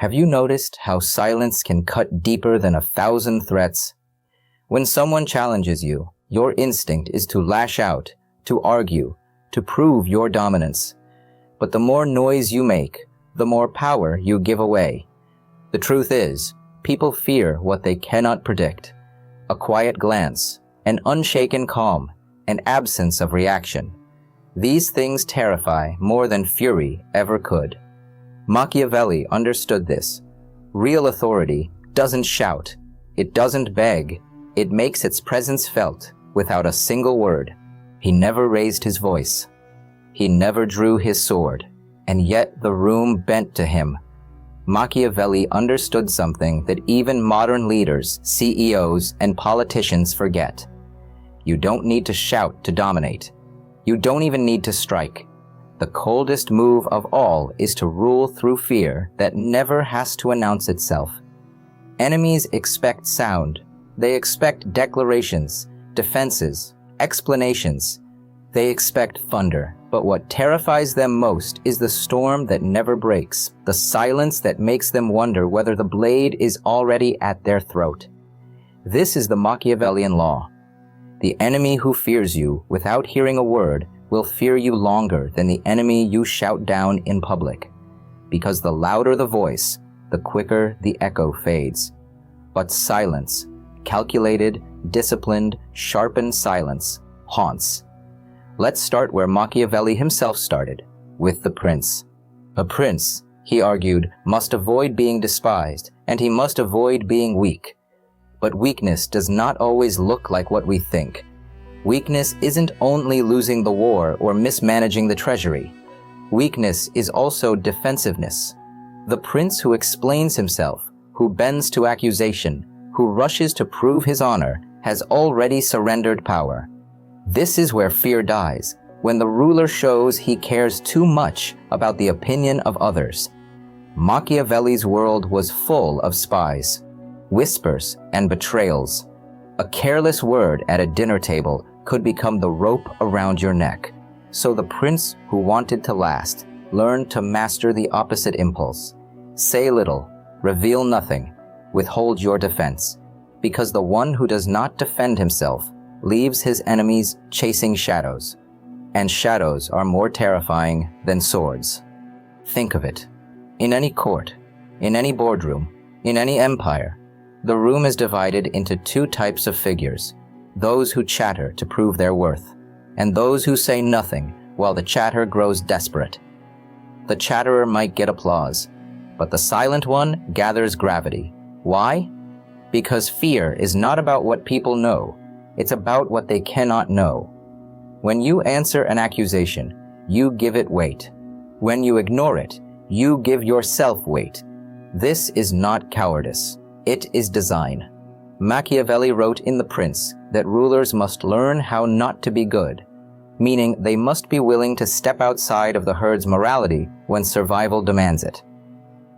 Have you noticed how silence can cut deeper than 1,000 threats? When someone challenges you, your instinct is to lash out, to argue, to prove your dominance. But the more noise you make, the more power you give away. The truth is, people fear what they cannot predict. A quiet glance, an unshaken calm, an absence of reaction. These things terrify more than fury ever could. Machiavelli understood this. Real authority doesn't shout, it doesn't beg, it makes its presence felt without a single word. He never raised his voice. He never drew his sword, and yet the room bent to him. Machiavelli understood something that even modern leaders, CEOs, and politicians forget. You don't need to shout to dominate. You don't even need to strike. The coldest move of all is to rule through fear that never has to announce itself. Enemies expect sound. They expect declarations, defenses, explanations. They expect thunder. But what terrifies them most is the storm that never breaks, the silence that makes them wonder whether the blade is already at their throat. This is the Machiavellian law. The enemy who fears you without hearing a word will fear you longer than the enemy you shout down in public, because the louder the voice, the quicker the echo fades. But silence, calculated, disciplined, sharpened silence, haunts. Let's start where Machiavelli himself started, with the prince. A prince, he argued, must avoid being despised, and he must avoid being weak. But weakness does not always look like what we think. Weakness isn't only losing the war or mismanaging the treasury. Weakness is also defensiveness. The prince who explains himself, who bends to accusation, who rushes to prove his honor, has already surrendered power. This is where fear dies, when the ruler shows he cares too much about the opinion of others. Machiavelli's world was full of spies, whispers, and betrayals. A careless word at a dinner table could become the rope around your neck. So the prince who wanted to last learned to master the opposite impulse. Say little, reveal nothing, withhold your defense, because the one who does not defend himself leaves his enemies chasing shadows, and shadows are more terrifying than swords. Think of it. In any court, in any boardroom, in any empire, the room is divided into two types of figures: those who chatter to prove their worth, and those who say nothing while the chatter grows desperate. The chatterer might get applause, but the silent one gathers gravity. Why? Because fear is not about what people know, it's about what they cannot know. When you answer an accusation, you give it weight. When you ignore it, you give yourself weight. This is not cowardice, it is design. Machiavelli wrote in The Prince that rulers must learn how not to be good, meaning they must be willing to step outside of the herd's morality when survival demands it.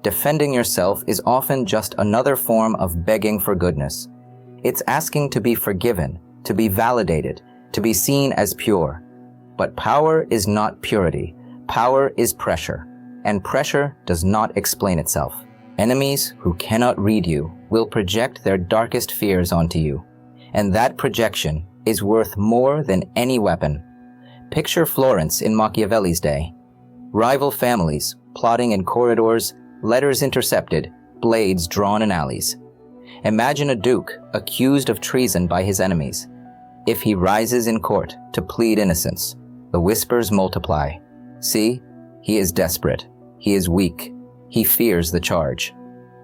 Defending yourself is often just another form of begging for goodness. It's asking to be forgiven, to be validated, to be seen as pure. But power is not purity. Power is pressure, and pressure does not explain itself. Enemies who cannot read you will project their darkest fears onto you, and that projection is worth more than any weapon. Picture Florence in Machiavelli's day. Rival families, plotting in corridors, letters intercepted, blades drawn in alleys. Imagine a duke accused of treason by his enemies. If he rises in court to plead innocence, the whispers multiply. See, he is desperate, he is weak, he fears the charge.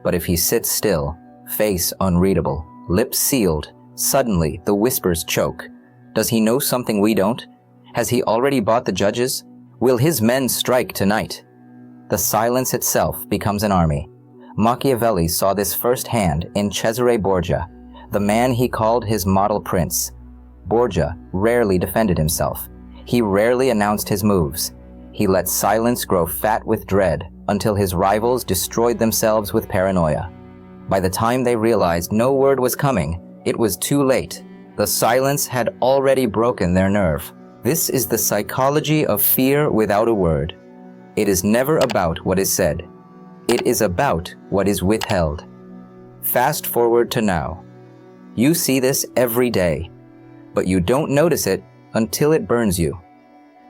But if he sits still, face unreadable, lips sealed, suddenly the whispers choke. Does he know something we don't? Has he already bought the judges? Will his men strike tonight? The silence itself becomes an army. Machiavelli saw this firsthand in Cesare Borgia, the man he called his model prince. Borgia rarely defended himself. He rarely announced his moves. He let silence grow fat with dread until his rivals destroyed themselves with paranoia. By the time they realized no word was coming, it was too late. The silence had already broken their nerve. This is the psychology of fear without a word. It is never about what is said. It is about what is withheld. Fast forward to now. You see this every day, but you don't notice it until it burns you.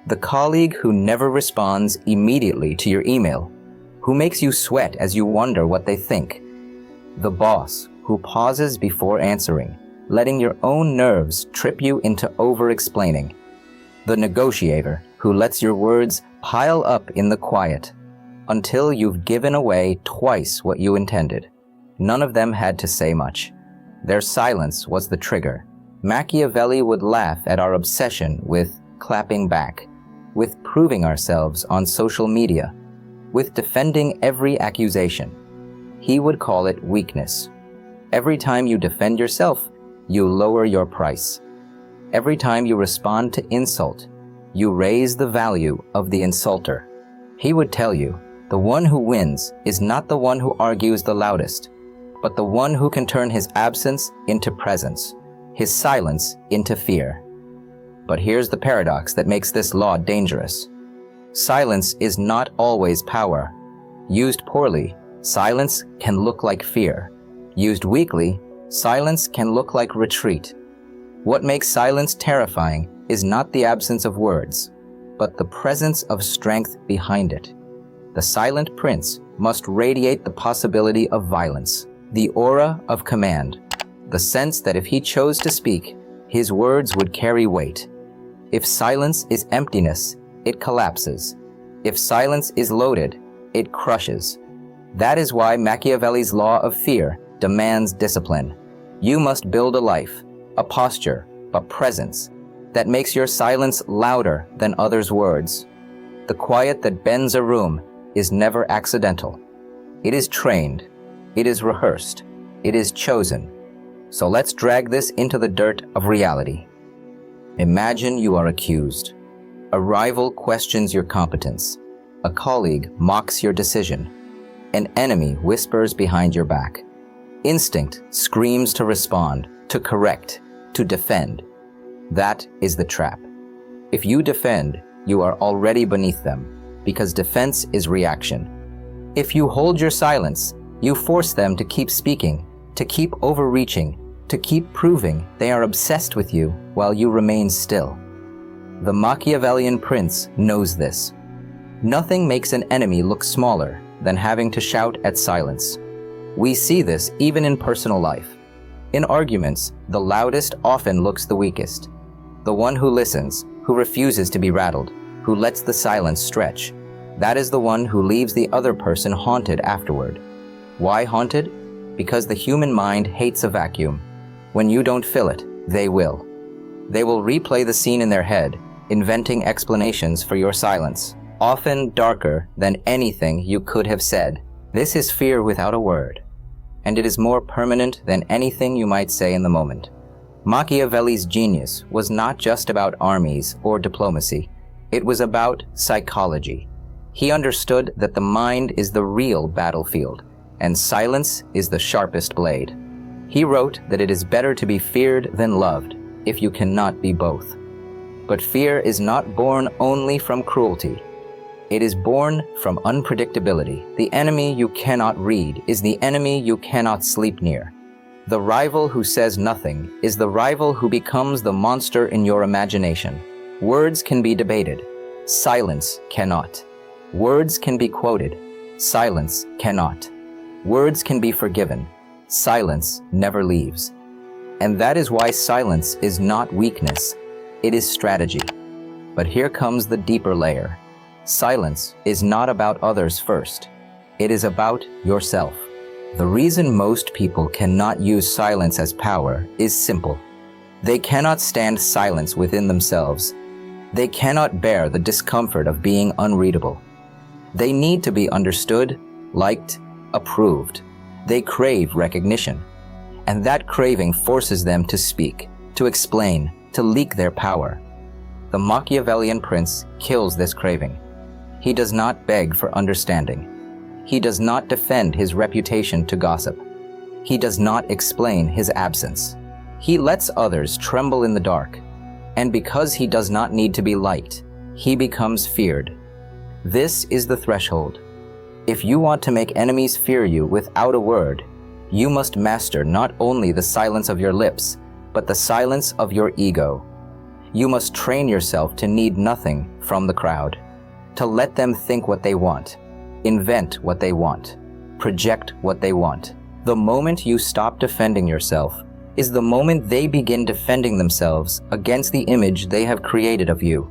The colleague who never responds immediately to your email, who makes you sweat as you wonder what they think. The boss who pauses before answering, letting your own nerves trip you into over-explaining. The negotiator who lets your words pile up in the quiet until you've given away twice what you intended. None of them had to say much. Their silence was the trigger. Machiavelli would laugh at our obsession with clapping back, with proving ourselves on social media, with defending every accusation. He would call it weakness. Every time you defend yourself, you lower your price. Every time you respond to insult, you raise the value of the insulter. He would tell you, the one who wins is not the one who argues the loudest, but the one who can turn his absence into presence, his silence into fear. But here's the paradox that makes this law dangerous. Silence is not always power. Used poorly, silence can look like fear. Used weakly, silence can look like retreat. What makes silence terrifying is not the absence of words, but the presence of strength behind it. The silent prince must radiate the possibility of violence, the aura of command, the sense that if he chose to speak, his words would carry weight. If silence is emptiness, it collapses. If silence is loaded, it crushes. That is why Machiavelli's law of fear demands discipline. You must build a life, a posture, a presence that makes your silence louder than others' words. The quiet that bends a room is never accidental. It is trained. It is rehearsed. It is chosen. So let's drag this into the dirt of reality. Imagine you are accused. A rival questions your competence. A colleague mocks your decision. An enemy whispers behind your back. Instinct screams to respond, to correct, to defend. That is the trap. If you defend, you are already beneath them, because defense is reaction. If you hold your silence, you force them to keep speaking, to keep overreaching, to keep proving they are obsessed with you while you remain still. The Machiavellian prince knows this. Nothing makes an enemy look smaller than having to shout at silence. We see this even in personal life. In arguments, the loudest often looks the weakest. The one who listens, who refuses to be rattled, who lets the silence stretch, that is the one who leaves the other person haunted afterward. Why haunted? Because the human mind hates a vacuum. When you don't fill it, they will. They will replay the scene in their head, inventing explanations for your silence, often darker than anything you could have said. This is fear without a word, and it is more permanent than anything you might say in the moment. Machiavelli's genius was not just about armies or diplomacy. It was about psychology. He understood that the mind is the real battlefield, and silence is the sharpest blade. He wrote that it is better to be feared than loved, if you cannot be both. But fear is not born only from cruelty. It is born from unpredictability. The enemy you cannot read is the enemy you cannot sleep near. The rival who says nothing is the rival who becomes the monster in your imagination. Words can be debated. Silence cannot. Words can be quoted. Silence cannot. Words can be forgiven. Silence never leaves. And that is why silence is not weakness. It is strategy. But here comes the deeper layer. Silence is not about others first. It is about yourself. The reason most people cannot use silence as power is simple. They cannot stand silence within themselves. They cannot bear the discomfort of being unreadable. They need to be understood, liked, approved. They crave recognition. And that craving forces them to speak, to explain, to leak their power. The Machiavellian prince kills this craving. He does not beg for understanding. He does not defend his reputation to gossip. He does not explain his absence. He lets others tremble in the dark. And because he does not need to be liked, he becomes feared. This is the threshold. If you want to make enemies fear you without a word, you must master not only the silence of your lips, but the silence of your ego. You must train yourself to need nothing from the crowd, to let them think what they want, invent what they want, project what they want. The moment you stop defending yourself is the moment they begin defending themselves against the image they have created of you.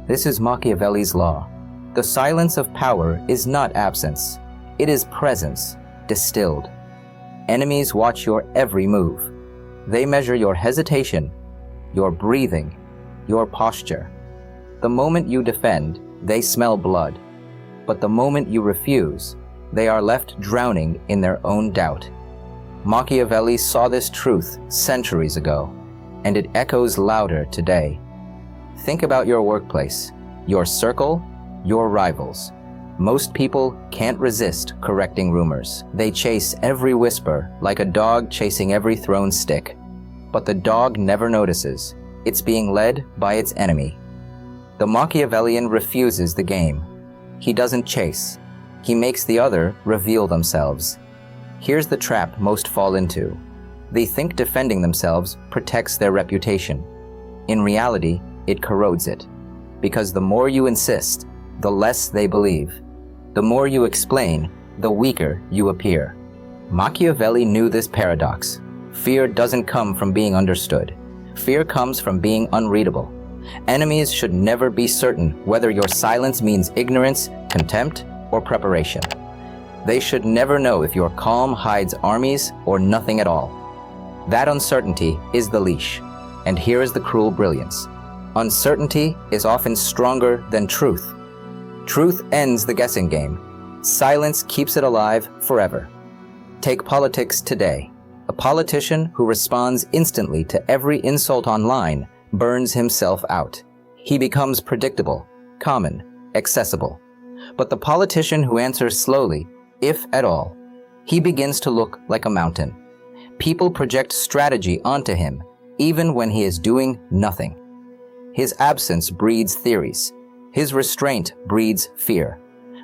This is Machiavelli's law. The silence of power is not absence. It is presence, distilled. Enemies watch your every move. They measure your hesitation, your breathing, your posture. The moment you defend, they smell blood. But the moment you refuse, they are left drowning in their own doubt. Machiavelli saw this truth centuries ago, and it echoes louder today. Think about your workplace, your circle, your rivals. Most people can't resist correcting rumors. They chase every whisper like a dog chasing every thrown stick. But the dog never notices. It's being led by its enemy. The Machiavellian refuses the game. He doesn't chase. He makes the other reveal themselves. Here's the trap most fall into. They think defending themselves protects their reputation. In reality, it corrodes it. Because the more you insist, the less they believe. The more you explain, the weaker you appear. Machiavelli knew this paradox. Fear doesn't come from being understood. Fear comes from being unreadable. Enemies should never be certain whether your silence means ignorance, contempt, or preparation. They should never know if your calm hides armies or nothing at all. That uncertainty is the leash. And here is the cruel brilliance. Uncertainty is often stronger than truth. Truth ends the guessing game. Silence keeps it alive forever. Take politics today. A politician who responds instantly to every insult online burns himself out. He becomes predictable, common, accessible. But the politician who answers slowly, if at all, he begins to look like a mountain. People project strategy onto him, even when he is doing nothing. His absence breeds theories. His restraint breeds fear.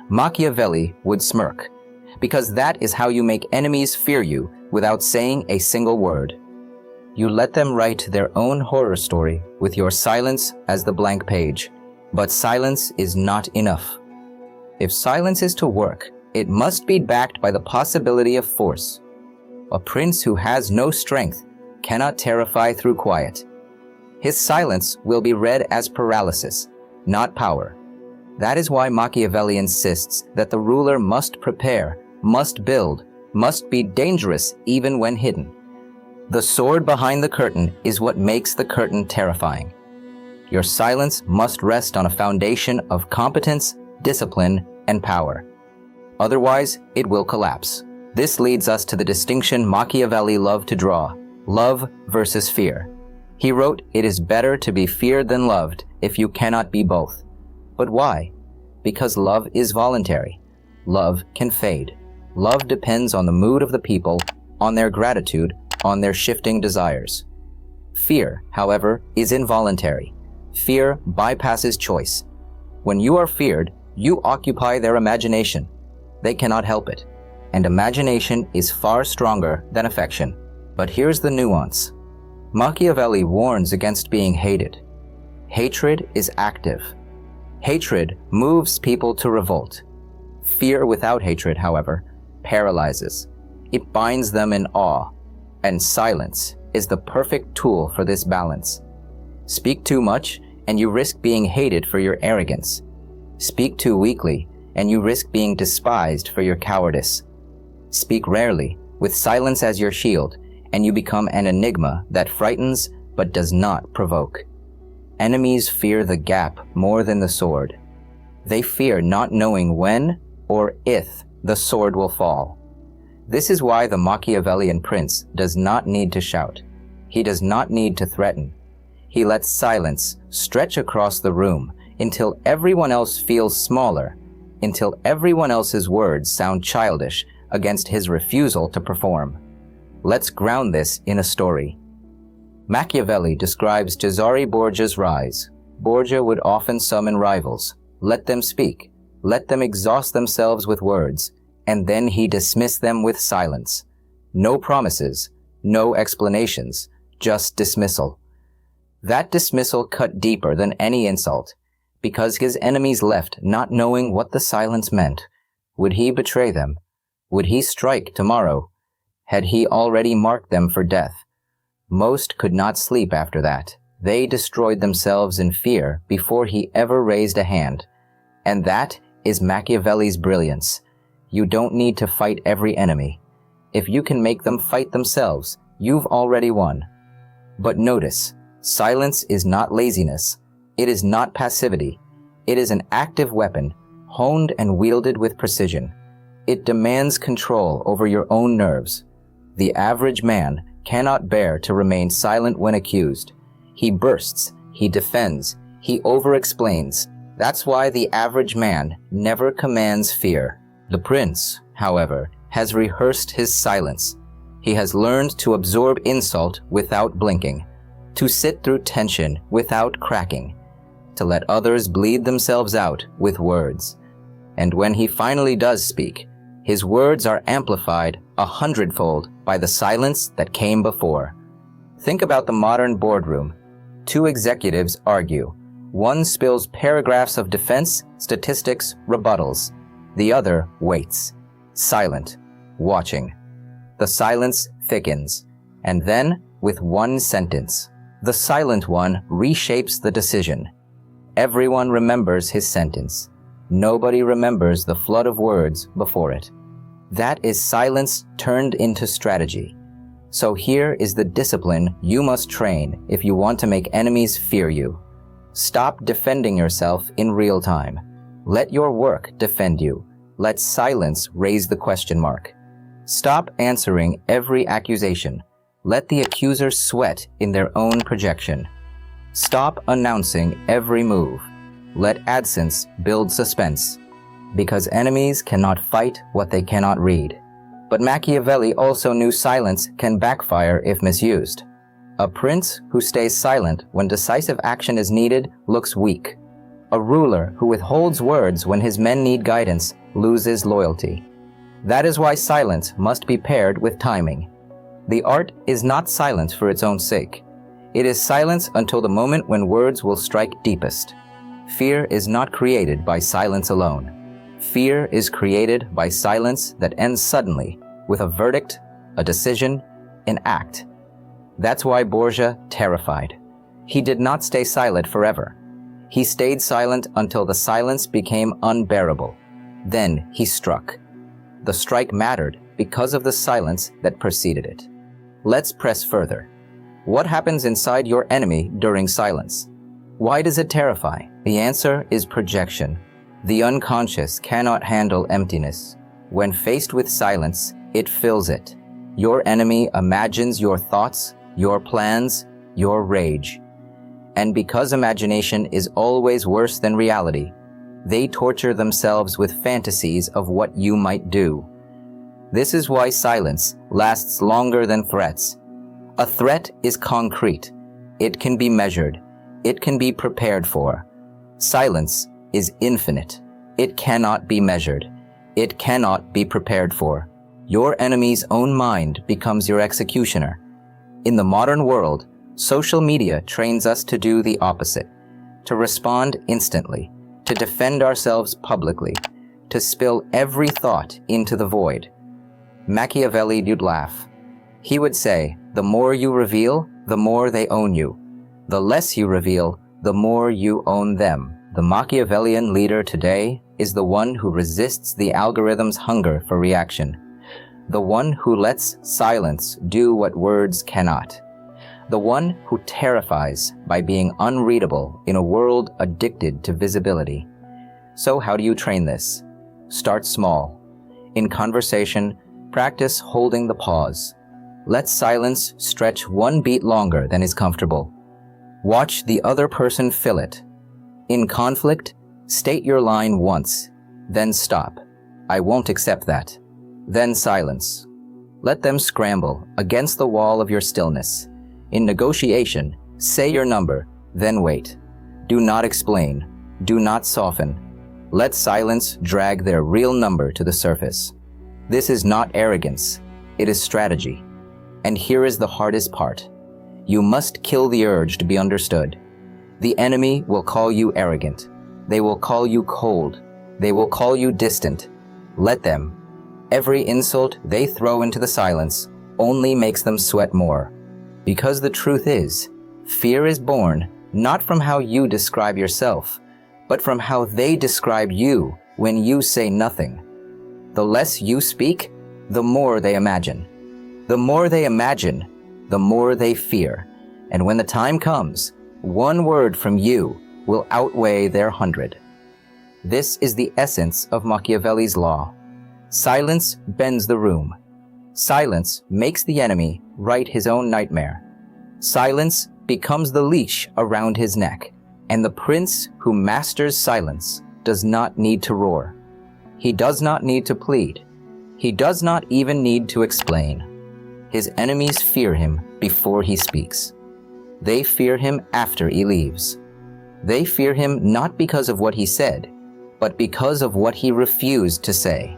Machiavelli would smirk, because that is how you make enemies fear you without saying a single word. You let them write their own horror story with your silence as the blank page. But silence is not enough. If silence is to work, it must be backed by the possibility of force. A prince who has no strength cannot terrify through quiet. His silence will be read as paralysis, not power. That is why Machiavelli insists that the ruler must prepare, must build, must be dangerous even when hidden. The sword behind the curtain is what makes the curtain terrifying. Your silence must rest on a foundation of competence, discipline, and power. Otherwise, it will collapse. This leads us to the distinction Machiavelli loved to draw: love versus fear. He wrote, "It is better to be feared than loved if you cannot be both." But why? Because love is voluntary. Love can fade. Love depends on the mood of the people, on their gratitude, on their shifting desires. Fear, however, is involuntary. Fear bypasses choice. When you are feared, you occupy their imagination. They cannot help it. And imagination is far stronger than affection. But here's the nuance. Machiavelli warns against being hated. Hatred is active. Hatred moves people to revolt. Fear without hatred, however, paralyzes. It binds them in awe. And silence is the perfect tool for this balance. Speak too much, and you risk being hated for your arrogance. Speak too weakly, and you risk being despised for your cowardice. Speak rarely, with silence as your shield, and you become an enigma that frightens but does not provoke. Enemies fear the gap more than the sword. They fear not knowing when or if the sword will fall. This is why the Machiavellian prince does not need to shout. He does not need to threaten. He lets silence stretch across the room until everyone else feels smaller, until everyone else's words sound childish against his refusal to perform. Let's ground this in a story. Machiavelli describes Cesare Borgia's rise. Borgia would often summon rivals, let them speak, Let them exhaust themselves with words, and then he dismissed them with silence. No promises, no explanations, just dismissal. That dismissal cut deeper than any insult, because his enemies left not knowing what the silence meant. Would he betray them? Would he strike tomorrow? Had he already marked them for death? Most could not sleep after that. They destroyed themselves in fear before he ever raised a hand. And that is Machiavelli's brilliance. You don't need to fight every enemy. If you can make them fight themselves, you've already won. But notice, silence is not laziness. It is not passivity. It is an active weapon, honed and wielded with precision. It demands control over your own nerves. The average man cannot bear to remain silent when accused. He bursts, he defends, he over-explains. That's why the average man never commands fear. The prince, however, has rehearsed his silence. He has learned to absorb insult without blinking, to sit through tension without cracking, to let others bleed themselves out with words. And when he finally does speak, his words are amplified 100-fold by the silence that came before. Think about the modern boardroom. Two executives argue. One spills paragraphs of defense, statistics, rebuttals. The other waits, silent, watching. The silence thickens, and then, with one sentence, the silent one reshapes the decision. Everyone remembers his sentence. Nobody remembers the flood of words before it. That is silence turned into strategy. So here is the discipline you must train if you want to make enemies fear you. Stop defending yourself in real time. Let your work defend you. Let silence raise the question mark. Stop answering every accusation. Let the accuser sweat in their own projection. Stop announcing every move. Let absence build suspense. Because enemies cannot fight what they cannot read. But Machiavelli also knew silence can backfire if misused. A prince who stays silent when decisive action is needed looks weak. A ruler who withholds words when his men need guidance loses loyalty. That is why silence must be paired with timing. The art is not silence for its own sake. It is silence until the moment when words will strike deepest. Fear is not created by silence alone. Fear is created by silence that ends suddenly with a verdict, a decision, an act. That's why Borgia terrified. He did not stay silent forever. He stayed silent until the silence became unbearable. Then he struck. The strike mattered because of the silence that preceded it. Let's press further. What happens inside your enemy during silence? Why does it terrify? The answer is projection. The unconscious cannot handle emptiness. When faced with silence, it fills it. Your enemy imagines your thoughts, your plans, your rage. And because imagination is always worse than reality, they torture themselves with fantasies of what you might do. This is why silence lasts longer than threats. A threat is concrete. It can be measured. It can be prepared for. Silence is infinite. It cannot be measured. It cannot be prepared for. Your enemy's own mind becomes your executioner. In the modern world, social media trains us to do the opposite, to respond instantly, to defend ourselves publicly, to spill every thought into the void. Machiavelli would laugh. He would say, the more you reveal, the more they own you. The less you reveal, the more you own them. The Machiavellian leader today is the one who resists the algorithm's hunger for reaction. The one who lets silence do what words cannot. The one who terrifies by being unreadable in a world addicted to visibility. So how do you train this? Start small. In conversation, practice holding the pause. Let silence stretch one beat longer than is comfortable. Watch the other person fill it. In conflict, state your line once, then stop. I won't accept that. Then silence. Let them scramble against the wall of your stillness. In negotiation, say your number, then wait. Do not explain. Do not soften. Let silence drag their real number to the surface. This is not arrogance, it is strategy. And here is the hardest part. You must kill the urge to be understood. The enemy will call you arrogant. They will call you cold. They will call you distant. Let them. Every insult they throw into the silence only makes them sweat more. Because the truth is, fear is born not from how you describe yourself, but from how they describe you when you say nothing. The less you speak, the more they imagine. The more they imagine, the more they fear. And when the time comes, one word from you will outweigh their 100. This is the essence of Machiavelli's law. Silence bends the room. Silence makes the enemy write his own nightmare. Silence becomes the leash around his neck, and the prince who masters silence does not need to roar. He does not need to plead. He does not even need to explain. His enemies fear him before he speaks. They fear him after he leaves. They fear him not because of what he said, but because of what he refused to say.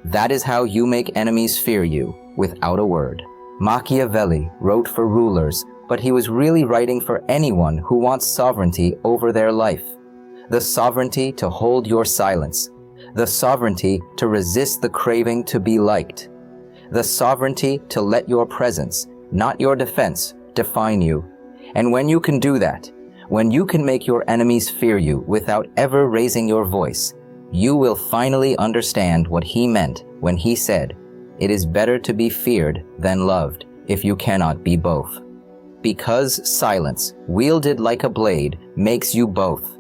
That is how you make enemies fear you without a word. Machiavelli wrote for rulers, but he was really writing for anyone who wants sovereignty over their life. The sovereignty to hold your silence. The sovereignty to resist the craving to be liked. The sovereignty to let your presence, not your defense, define you. And when you can do that, when you can make your enemies fear you without ever raising your voice, you will finally understand what he meant when he said, "It is better to be feared than loved if you cannot be both." Because silence, wielded like a blade, makes you both.